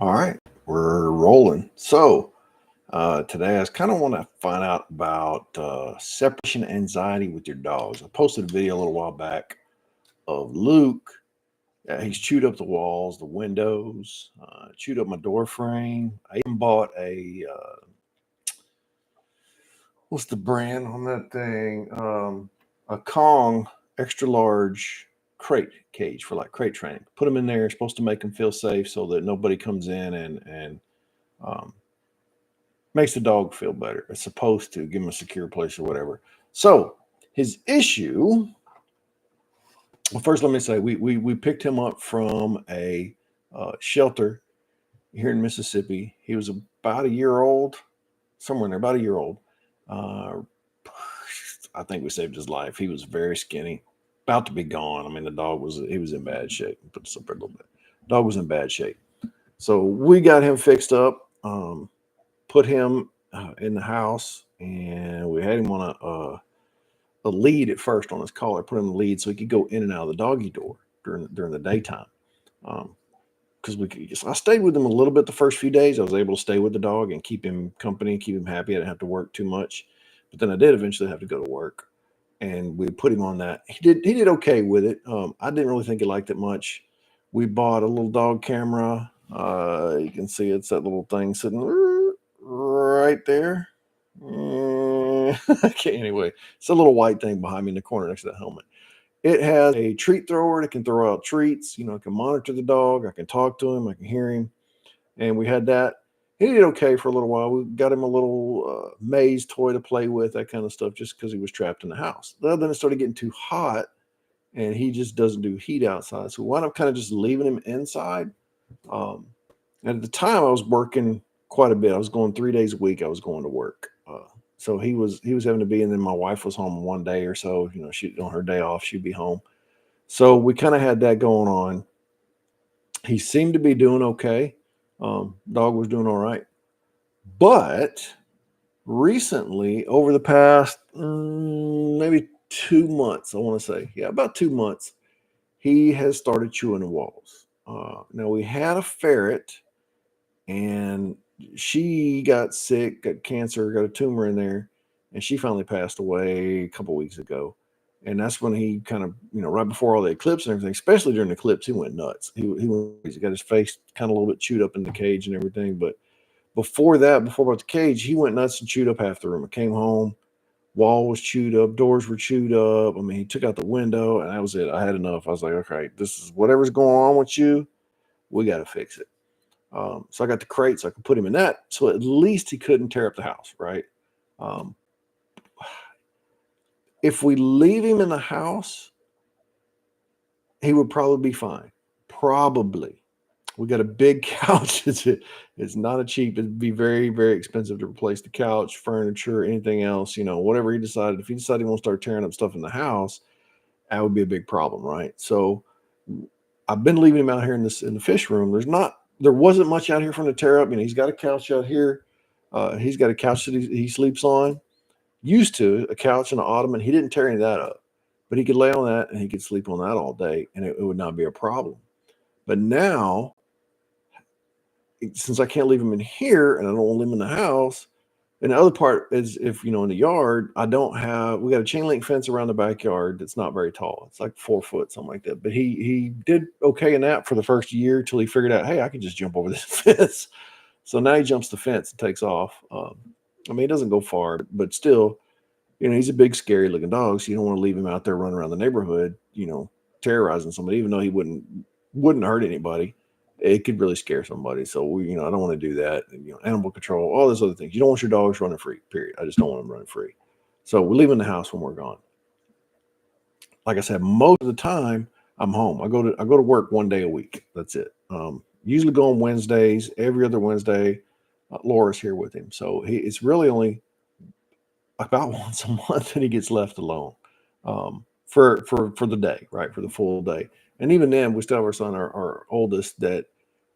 All right, we're rolling. Today I kind of want to find out about separation anxiety with your dogs. I posted a video a little while back of Luke. He's chewed up the walls, the windows, chewed up my door frame. I even bought what's the brand on that thing? A Kong extra large crate cage for like crate training. Put them in there. It's supposed to make them feel safe so that nobody comes in and um, makes the dog feel better. It's supposed to give him a secure place or whatever. So his issue. Well, first let me say we picked him up from a shelter here in Mississippi. He was about a year old, somewhere in there, about a year old. Uh, I think we saved his life. He was very skinny, about to be gone. I mean, the dog was in bad shape. Put this up there a little bit. Dog was in bad shape. So we got him fixed up. Put him in the house, and we had him on a lead at first on his collar. Put him in the lead so he could go in and out of the doggy door during the daytime. Because I stayed with him a little bit the first few days. I was able to stay with the dog and keep him company, keep him happy. I didn't have to work too much, but then I did eventually have to go to work, and we put him on that. He did okay with it. I didn't really think he liked it much. We bought a little dog camera. You can see it's that little thing sitting right there. Okay, anyway, it's a little white thing behind me in the corner next to the helmet. It has a treat thrower that can throw out treats. I can monitor the dog. I can talk to him. I can hear him. And we had that. He did okay for a little while. We got him a little maze toy to play with, that kind of stuff, just because he was trapped in the house. Then it started getting too hot, and he just doesn't do heat outside. So we wound up kind of just leaving him inside. Um, and at the time, I was working quite a bit. I was going 3 days a week. I was going to work. So he was having to be, and then my wife was home one day or so. She on her day off, she'd be home. So we kind of had that going on. He seemed to be doing okay. Dog was doing all right, but recently, over the past maybe 2 months, I want to say, yeah, about 2 months, he has started chewing the walls. Now we had a ferret, and she got sick, got cancer, got a tumor in there, and she finally passed away a couple weeks ago. And that's when he kind of, right before all the eclipse and everything, especially during the eclipse, he went nuts. He went crazy. Got his face kind of a little bit chewed up in the cage and everything. But before that, before about the cage, he went nuts and chewed up half the room. I came home, wall was chewed up, doors were chewed up. I mean, he took out the window, and that was it. I had enough. I was like, okay, this is whatever's going on with you. We got to fix it. So I got the crate so I could put him in that. So at least he couldn't tear up the house, right? Um, if we leave him in the house, he would probably be fine. Probably. We got a big couch. It's not a cheap. It'd be very, very expensive to replace the couch, furniture, anything else. Whatever he decided. If he decided he wants to start tearing up stuff in the house, that would be a big problem, right? So I've been leaving him out here in the fish room. There wasn't much out here for him to tear up. He's got a couch out here. He's got a couch that he sleeps on. Used to a couch and an ottoman. He didn't tear any of that up, but he could lay on that and he could sleep on that all day, and it would not be a problem. But now, since I can't leave him in here and I don't want to leave him in the house, and the other part is if in the yard, we got a chain link fence around the backyard that's not very tall. It's like 4 foot, something like that. But he did okay in that for the first year till he figured out, hey, I can just jump over this fence. So now he jumps the fence and takes off. He doesn't go far, but still, he's a big, scary looking dog. So you don't want to leave him out there running around the neighborhood, terrorizing somebody, even though he wouldn't hurt anybody. It could really scare somebody. So I don't want to do that. Animal control, all those other things. You don't want your dogs running free. Period. I just don't want them running free. So we leave them in the house when we're gone. Like I said, most of the time I'm home. I go to work 1 day a week. That's it. Usually go on Wednesdays. Every other Wednesday, Laura's here with him. So it's really only about once a month that he gets left alone for the day, right? For the full day. And even then, we still have our son, our oldest, that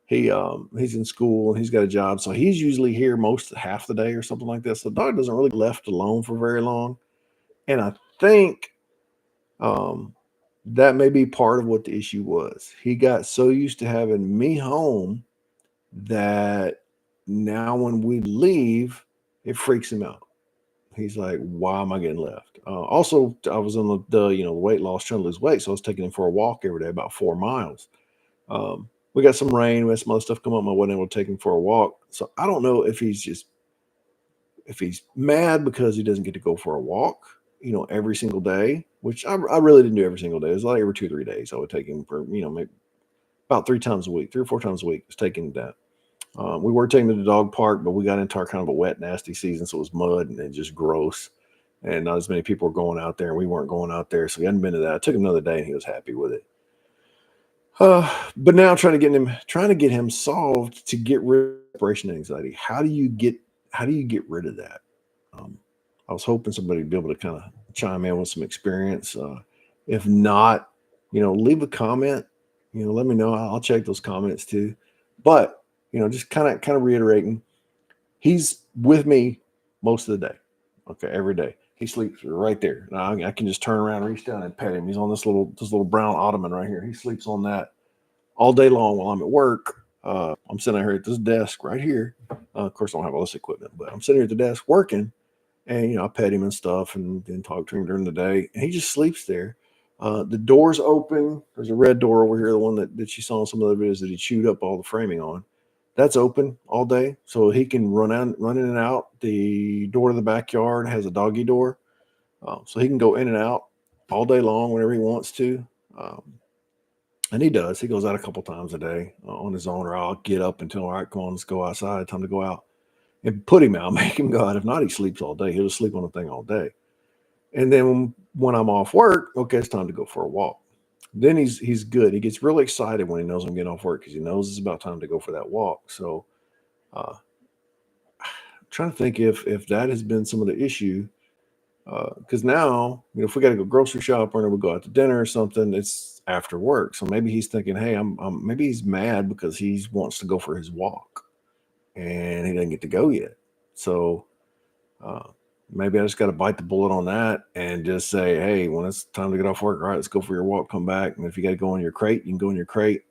he's in school and he's got a job, so he's usually here most half the day or something like this. So the dog doesn't really get left alone for very long, and I think um, that may be part of what the issue was. He got so used to having me home that now when we leave, it freaks him out. He's like, "Why am I getting left?" Also, I was on the weight loss, trying to lose weight, so I was taking him for a walk every day, about 4 miles. We got some rain, we had some other stuff come up. I wasn't able to take him for a walk, so I don't know if he's mad because he doesn't get to go for a walk, every single day. Which I really didn't do every single day. It was like every 2 3 days I would take him for maybe about 3 times a week, 3 or 4 times a week. I was taking that. We were taking him to the dog park, but we got into our kind of a wet, nasty season, so it was mud and just gross. And not as many people were going out there, and we weren't going out there, so we hadn't been to that. I took him another day, and he was happy with it. But now trying to get him solved to get rid of separation anxiety. How do you get rid of that? Um, I was hoping somebody would be able to kind of chime in with some experience. If not, leave a comment. Let me know. I'll check those comments too. But just kind of reiterating, he's with me most of the day. Okay, every day. He sleeps right there. Now I can just turn around, reach down, and pet him. He's on this little brown ottoman right here. He sleeps on that all day long while I'm at work. I'm sitting here at this desk right here. Of course, I don't have all this equipment, but I'm sitting here at the desk working, and I pet him and stuff, and then talk to him during the day. And he just sleeps there. The door's open. There's a red door over here, the one that you saw in some other videos that he chewed up all the framing on. That's open all day, so he can run in and out. The door to the backyard has a doggy door, so he can go in and out all day long whenever he wants to. Um, and he does. He goes out a couple times a day on his own, or I'll get up and tell him, "All right, come on, let's go outside. Time to go out," and put him out, make him go out. If not, he sleeps all day. He'll just sleep on the thing all day. And then when I'm off work, okay, it's time to go for a walk. Then he's good. He gets really excited when he knows I'm getting off work because he knows it's about time to go for that walk. So, uh, trying to think if that has been some of the issue. Because now, if we got to go grocery shopping or we go out to dinner or something, it's after work. So maybe he's thinking, hey, maybe he's mad because he wants to go for his walk and he doesn't get to go yet. So uh, maybe I just got to bite the bullet on that and just say, hey, when it's time to get off work, all right, let's go for your walk, come back. And if you got to go in your crate, you can go in your crate.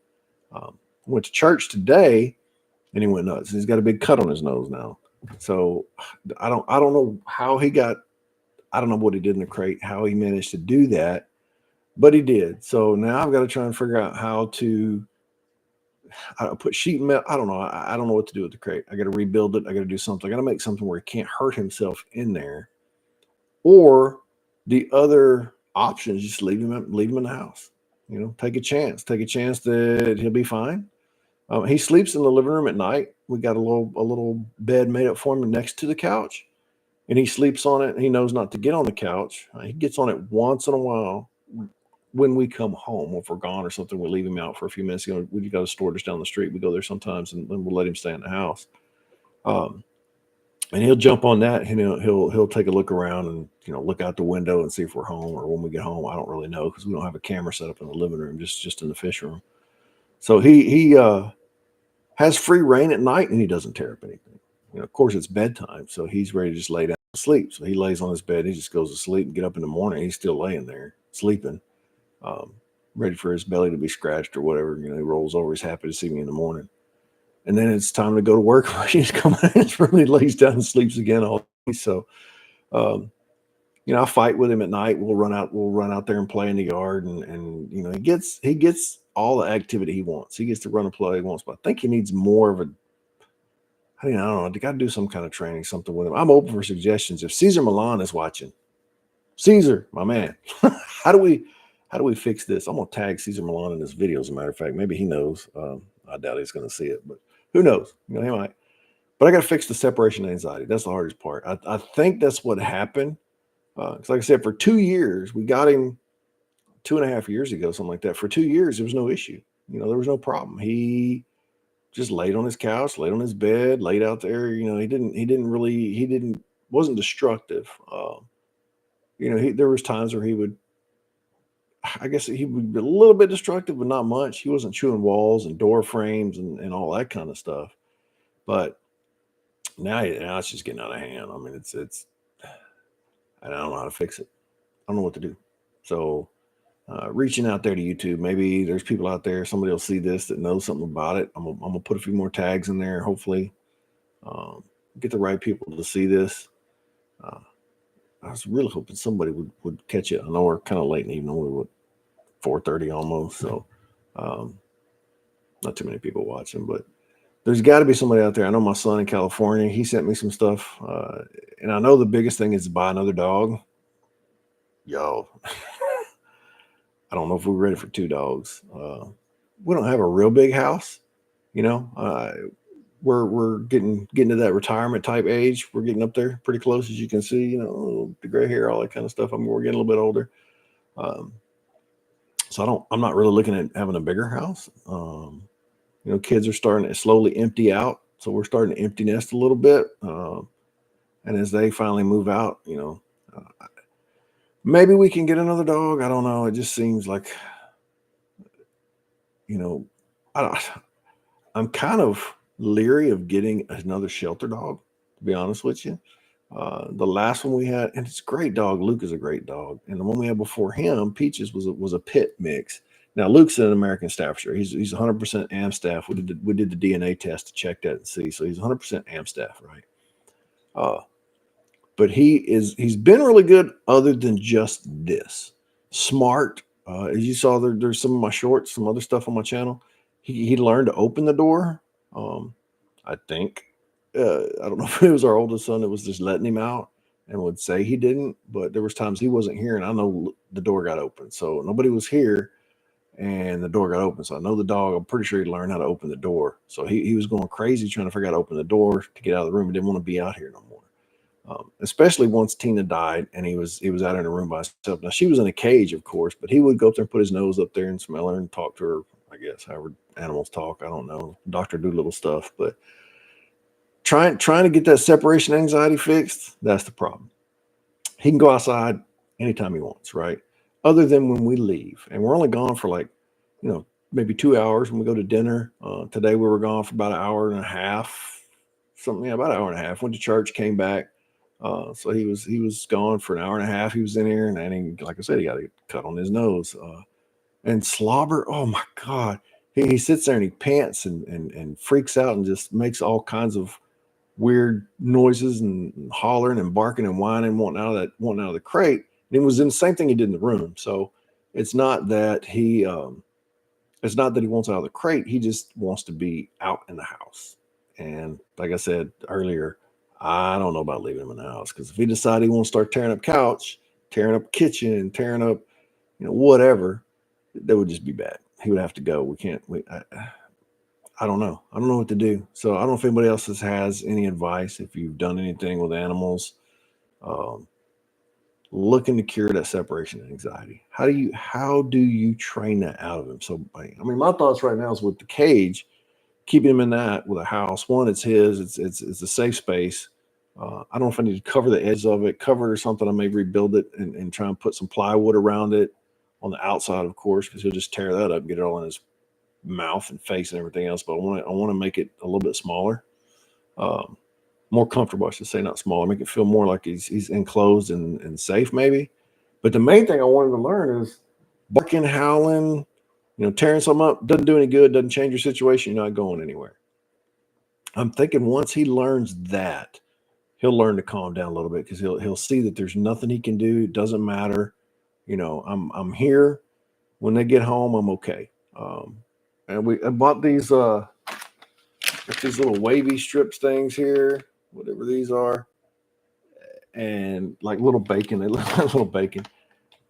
Went to church today and he went nuts. He's got a big cut on his nose now. So I don't know how he got. I don't know what he did in the crate, how he managed to do that, but he did. So now I've got to try and figure out how to put sheet metal. I don't know. I don't know what to do with the crate. I got to rebuild it. I got to do something. I got to make something where he can't hurt himself in there. Or the other option is just leave him in the house. Take a chance. Take a chance that he'll be fine. He sleeps in the living room at night. We got a little bed made up for him next to the couch, and he sleeps on it. He knows not to get on the couch. He gets on it once in a while when we come home. If we're gone or something, we leave him out for a few minutes. We've got a store just down the street. We go there sometimes, and then we'll let him stay in the house. Um, and he'll jump on that, and he'll take a look around and look out the window and see if we're home, or when we get home. I don't really know because we don't have a camera set up in the living room, just in the fish room. So he has free reign at night, and he doesn't tear up anything. Of course, it's bedtime, so he's ready to just lay down and sleep. So he lays on his bed. He just goes to sleep and get up in the morning. He's still laying there sleeping, um, ready for his belly to be scratched or whatever. He rolls over. He's happy to see me in the morning. And then it's time to go to work. He's coming in his room. He lays down and sleeps again all day. So, um, I fight with him at night. We'll run out there and play in the yard, and he gets all the activity he wants. He gets to run and play he wants, but I think he needs more of a. I don't know. You got to do some kind of training, something with him. I'm open for suggestions. If Caesar Milan is watching, Caesar, my man, how do we fix this? I'm gonna tag Caesar Milan in this video. As a matter of fact, maybe he knows. I doubt he's gonna see it, but who knows? He might. But I got to fix the separation anxiety. That's the hardest part. I think that's what happened. Because, like I said, for 2 years, we got him 2.5 years ago, something like that. For 2 years, there was no issue. There was no problem. He just laid on his couch, laid on his bed, laid out there. He didn't wasn't destructive. There was times where he would, I guess he would be a little bit destructive, but not much. He wasn't chewing walls and door frames and all that kind of stuff. But now it's just getting out of hand. I mean, I don't know how to fix it. I don't know what to do. So reaching out there to YouTube. Maybe there's people out there, somebody will see this that knows something about it. I'm gonna put a few more tags in there. Hopefully, um, get the right people to see this. Uh, I was really hoping somebody would catch it. I know we're kind of late in the evening. We're 4:30 almost, so um, not too many people watching, but there's got to be somebody out there. I know my son in California, he sent me some stuff, and I know the biggest thing is to buy another dog. Yo, I don't know if we're ready for two dogs. We don't have a real big house, you know. We're getting to that retirement type age. We're getting up there pretty close, as you can see. You know, the gray hair, all that kind of stuff. I mean, we're getting a little bit older, um, so I'm not really looking at having a bigger house. You know, kids are starting to slowly empty out, so we're starting to empty nest a little bit. And as they finally move out, you know, maybe we can get another dog. I don't know. It just seems like, you know, I don't, I'm kind of leery of getting another shelter dog, to be honest with you. The last one we had, and it's a great dog. Luke is a great dog, and the one we had before him, Peaches, was a pit mix. Now Luke's an American Staffordshire. He's 100% Amstaff. We did the DNA test to check that and see. So he's 100% Amstaff, right? Uh, but he's been really good. Other than just this, smart. As you saw, there's some of my shorts, some other stuff on my channel. He learned to open the door. Um, I think. I don't know if it was our oldest son that was just letting him out and would say he didn't, but there was times he wasn't here, and I know the door got open, so nobody was here, and the door got open. So I know the dog. I'm pretty sure he learned how to open the door. So he was going crazy trying to figure out how to open the door to get out of the room. He didn't want to be out here no more. Especially once Tina died and he was out in a room by himself. Now she was in a cage, of course, but he would go up there and put his nose up there and smell her and talk to her. I guess however animals talk. I don't know, Doctor Doolittle stuff, but trying to get that separation anxiety fixed, that's the problem. He can go outside anytime he wants, right? Other than when we leave, and we're only gone for like, you know, maybe 2 hours when we go to dinner. Today we were gone for about an hour and a half, something, yeah, about an hour and a half. Went to church, came back. So he was gone for an hour and a half. He was in here, and he, like I said, he got a cut on his nose. And Slobber, oh my God, he sits there and he pants and freaks out and just makes all kinds of weird noises and hollering and barking and whining, wanting out of the crate. And it was in the same thing he did in the room. So it's not that he wants out of the crate. He just wants to be out in the house. And like I said earlier, I don't know about leaving him in the house, because if he decides he wants to start tearing up couch, tearing up kitchen, tearing up, you know, whatever, that would just be bad. He would have to go. We can't. I don't know. I don't know what to do. So I don't know if anybody else has any advice. If you've done anything with animals, um, looking to cure that separation anxiety. How do you train that out of him? So I mean, my thoughts right now is with the cage, keeping him in that with a house. One, it's his. It's a safe space. I don't know if I need to cover the edges of it, cover it or something. I may rebuild it and try and put some plywood around it on the outside, of course, because he'll just tear that up, get it all in his mouth and face and everything else. But I want to make it a little bit smaller, um, more comfortable, I should say, not smaller. Make it feel more like he's enclosed and safe, maybe. But the main thing I wanted to learn is barking, howling, you know, tearing something up doesn't do any good, doesn't change your situation. You're not going anywhere. I'm thinking once he learns that, he'll learn to calm down a little bit, because he'll see that there's nothing he can do. It doesn't matter. You know, I'm here. When they get home, I'm okay. Um, and I bought these little wavy strips things here, whatever these are, and like little bacon. They look like little bacon.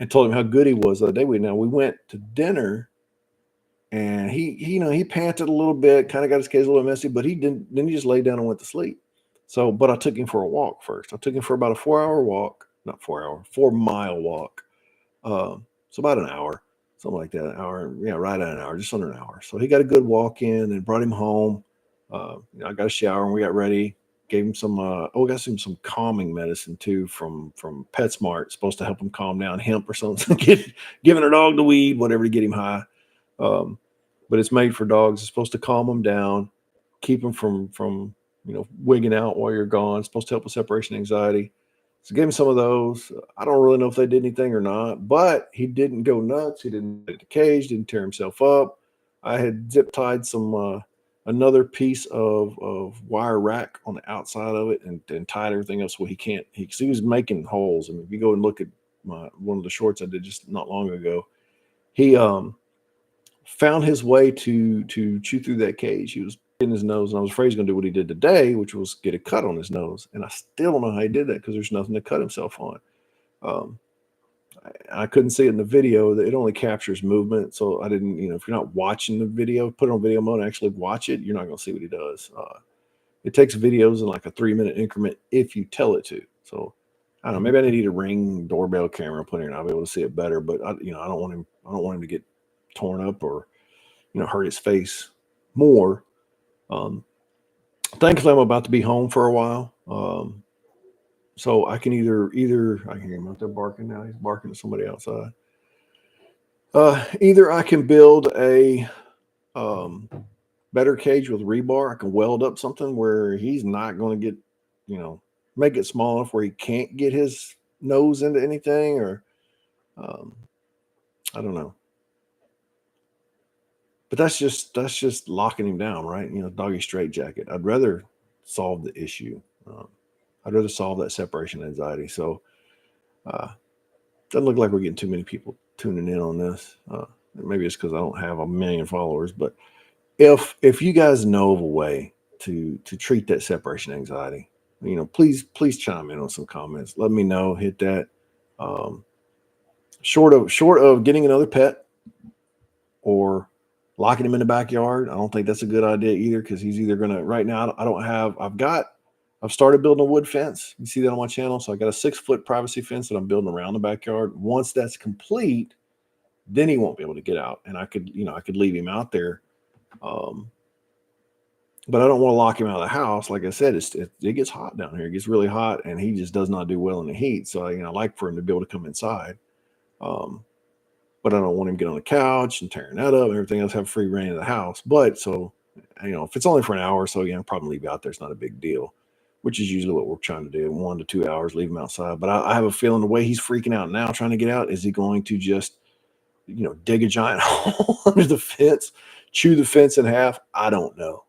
And told him how good he was the other day. We went to dinner, and he panted a little bit, kind of got his case a little messy, but he didn't. Then he just laid down and went to sleep. So, but I took him for a walk first. I took him for about a 4 hour walk, not 4 hour, 4 mile walk. So about an hour, something like that. An hour, yeah, right at an hour, just under an hour. So he got a good walk in and brought him home. I got a shower and we got ready. Gave him some. We got some calming medicine too from PetSmart. It's supposed to help him calm down, hemp or something. Giving a dog the weed, whatever, to get him high. Um, but it's made for dogs. It's supposed to calm them down, keep them from wigging out while you're gone. It's supposed to help with separation anxiety. So gave him some of those. I don't really know if they did anything or not, but he didn't go nuts. He didn't hit the cage, didn't tear himself up. I had zip tied some another piece of wire rack on the outside of it and tied everything else so he can't. He was making holes. I mean, if you go and look at one of the shorts I did just not long ago, he found his way to chew through that cage. He was in his nose, and I was afraid he's going to do what he did today, which was get a cut on his nose. And I still don't know how he did that because there's nothing to cut himself on. Um, I couldn't see it in the video. It only captures movement, so I didn't. If you're not watching the video, put it on video mode and actually watch it. You're not going to see what he does. It takes videos in like a 3-minute increment if you tell it to. So I don't know. Maybe I need a Ring doorbell camera put in. I'll be able to see it better. But I don't want him. I don't want him to get torn up or hurt his face more. Thankfully, I'm about to be home for a while. So I can either I can hear him out there barking now. He's barking at somebody outside. Either I can build a better cage with rebar. I can weld up something where he's not going to get, make it small enough where he can't get his nose into anything, or I don't know. But that's just locking him down, right? Doggy straight jacket. I'd rather solve the issue. I'd rather solve that separation anxiety. So doesn't look like we're getting too many people tuning in on this. Maybe it's because I don't have a million followers. But if you guys know of a way to treat that separation anxiety, please chime in on some comments. Let me know. Hit that. Short of getting another pet or locking him in the backyard, I don't think that's a good idea either, because he's either going to, right now, I've started building a wood fence. You see that on my channel. So I got a 6-foot privacy fence that I'm building around the backyard. Once that's complete, then he won't be able to get out. And I could leave him out there. But I don't want to lock him out of the house. Like I said, it gets hot down here. It gets really hot, and he just does not do well in the heat. So, I like for him to be able to come inside. But I don't want him to get on the couch and tearing that up and everything else, have free reign of the house. But so, if it's only for an hour or so, probably leave you out there. It's not a big deal, which is usually what we're trying to do. 1 to 2 hours, leave him outside. But I have a feeling the way he's freaking out now, trying to get out, is he going to just, dig a giant hole under the fence, chew the fence in half? I don't know.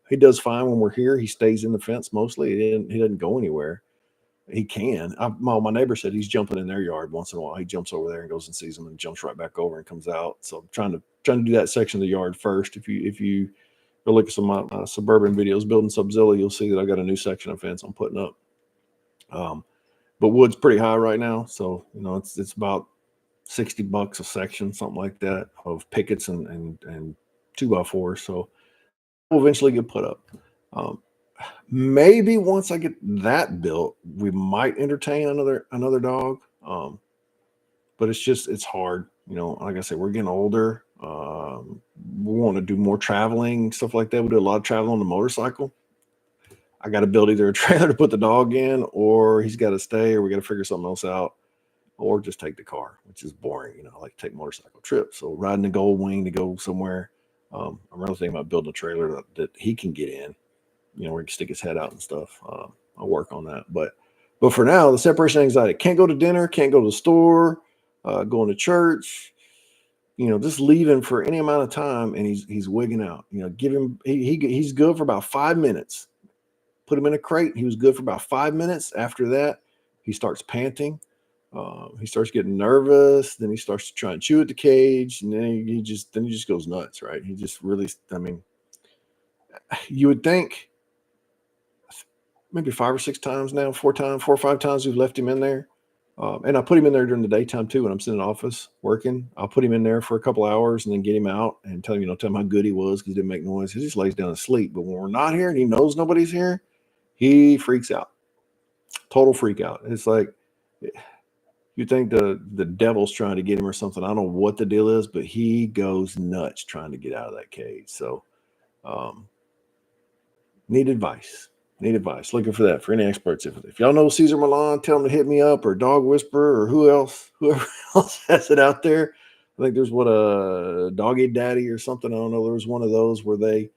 He does fine when we're here. He stays in the fence mostly. He doesn't go anywhere. He can. My neighbor said he's jumping in their yard once in a while. He jumps over there and goes and sees them and jumps right back over and comes out. So I'm trying to do that section of the yard first. If you go look at some of my suburban videos, building Subzilla, you'll see that I got a new section of fence I'm putting up. But wood's pretty high right now, so it's about $60 a section, something like that, of pickets and 2x4s. So we'll eventually get put up. Maybe once I get that built, we might entertain another dog. But it's hard. Like I said, we're getting older. We want to do more traveling, stuff like that. We do a lot of travel on the motorcycle. I got to build either a trailer to put the dog in, or he's got to stay, or we got to figure something else out, or just take the car, which is boring. I like to take motorcycle trips. So riding the Gold Wing to go somewhere. I'm really thinking about building a trailer that he can get in, where he can stick his head out and stuff. I'll work on that. But for now, the separation anxiety, can't go to dinner, can't go to the store, going to church, just leaving for any amount of time, and he's wigging out. Give him, he's good for about 5 minutes. Put him in a crate. He was good for about 5 minutes. After that, he starts panting. He starts getting nervous. Then he starts to try and chew at the cage, and then he just goes nuts, right? He just really, you would think maybe 5 or 6 times now, 4 or 5 times we've left him in there. And I put him in there during the daytime too. When I'm sitting in the office working, I'll put him in there for a couple hours and then get him out and tell him how good he was, because he didn't make noise. He just lays down and sleep. But when we're not here and he knows nobody's here, he freaks out. Total freak out. It's like, you think the devil's trying to get him or something. I don't know what the deal is, but he goes nuts trying to get out of that cage. So need advice. Looking for that, for any experts. If y'all know Cesar Millan, tell them to hit me up, or Dog Whisperer, or whoever else has it out there. I think there's a Doggy Daddy or something. I don't know. There was one of those where they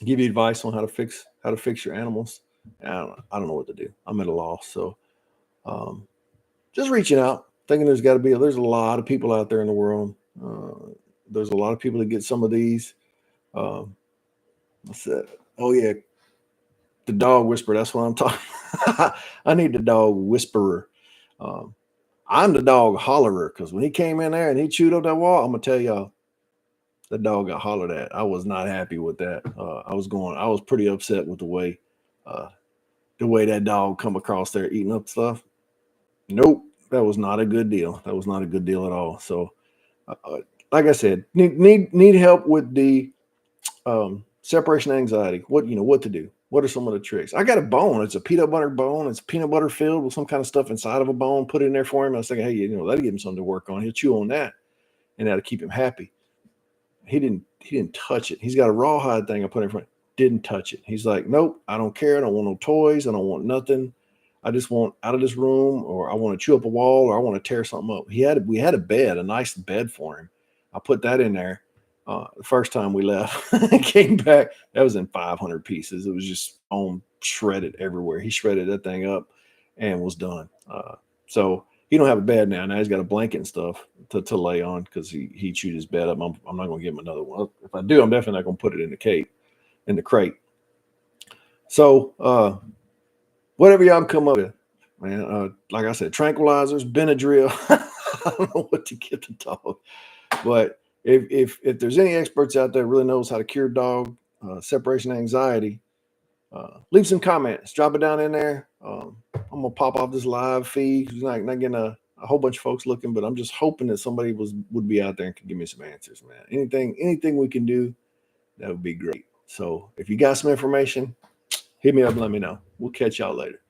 give you advice on how to fix your animals. I don't know what to do. I'm at a loss. So just reaching out, thinking there's a lot of people out there in the world. There's a lot of people that get some of these. Um, what's that? Oh yeah, the dog whisperer. That's what I'm talking. I need the dog whisperer. Um, I'm the dog hollerer because when he came in there and he chewed up that wall, I'm gonna tell y'all, the dog got hollered at. I was not happy with that. I was pretty upset with uh, the way that dog come across there eating up stuff. Nope, that was not a good deal. That was not a good deal at all. So, like I said, need help with the separation anxiety. What to do? What are some of the tricks? I got a bone. It's a peanut butter bone. It's peanut butter filled with some kind of stuff inside of a bone. Put it in there for him. I was thinking, hey, that'll give him something to work on. He'll chew on that, and that'll keep him happy. He didn't touch it. He's got a rawhide thing I put in front. Didn't touch it. He's like, nope, I don't care. I don't want no toys. I don't want nothing. I just want out of this room, or I want to chew up a wall, or I want to tear something up. We had a bed, a nice bed for him. I put that in there. The first time we left, came back, that was in 500 pieces. It was just on shredded everywhere. He shredded that thing up and was done. So he don't have a bed now. Now he's got a blanket and stuff to lay on because he chewed his bed up. I'm not going to give him another one. If I do, I'm definitely not going to put it in the crate. So whatever y'all come up with, man. Like I said, tranquilizers, Benadryl. I don't know what to get the dog, but if there's any experts out there really knows how to cure dog separation anxiety, leave some comments. Drop it down in there. I'm gonna pop off this live feed. There's not getting a whole bunch of folks looking, but I'm just hoping that somebody would be out there and can give me some answers, man. Anything we can do, that would be great. So if you got some information, hit me up and let me know. We'll catch y'all later.